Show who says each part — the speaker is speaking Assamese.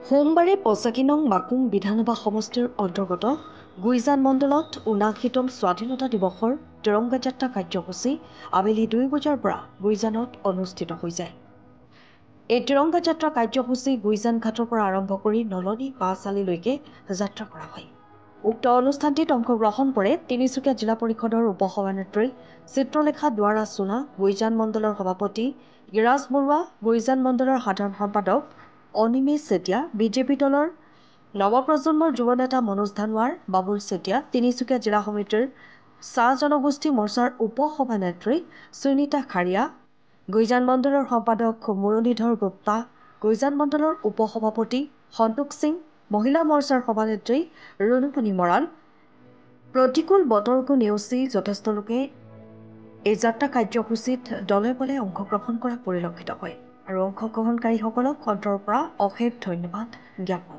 Speaker 1: সোমবাৰে পঁচাশী নং মাকুম বিধানসভা সমষ্টিৰ অন্তৰ্গত গুইজান মণ্ডলত ৭৯তম স্বাধীনতা দিৱসৰ তিৰংগা যাত্ৰা কাৰ্যসূচী আবেলি ২ বজাৰ পৰা গুইজানত অনুষ্ঠিত হৈ যায়। এই তিৰংগা যাত্ৰা কাৰ্যসূচী গুইজান ঘাটৰ পৰা আৰম্ভ কৰি নলনী পাঁচআলিলৈকে যাত্ৰা কৰা হয়। উক্ত অনুষ্ঠানটিত অংশগ্ৰহণ কৰে তিনিচুকীয়া জিলা পৰিষদৰ উপসভানেত্ৰী চিত্ৰলেখা দুৱাৰা সোণা, গুইজান মণ্ডলৰ সভাপতি গিৰাজ বৰুৱা, গুইজান মণ্ডলৰ সাধাৰণ সম্পাদক অনিমেষ চেতিয়া, বিজেপি দলৰ নৱপ্ৰজন্মৰ যুৱ নেতা মনোজ ধানোৱাৰ, বাবুল চেতিয়া, তিনিচুকীয়া জিলা সমিতিৰ চাহ জনগোষ্ঠী মৰ্চাৰ উপসভানেত্ৰী সুনীতা খাৰিয়া, গুইজান মণ্ডলৰ সম্পাদক মুৰলীধৰ গুপ্তা, গুইজান মণ্ডলৰ উপসভাপতি সন্তোষ সিং, মহিলা মৰ্চাৰ সভানেত্ৰী ৰুণুমণি মৰাণ। প্ৰতিকূল বতৰকো নেওচি যথেষ্ট লোকে এই যাত্ৰা কাৰ্যসূচীত দলে বলে অংশগ্ৰহণ কৰা পৰিলক্ষিত হয় আৰু অংশগ্ৰহণকাৰীসকলক অন্তৰৰ পৰা অশেষ ধন্যবাদ জ্ঞাপন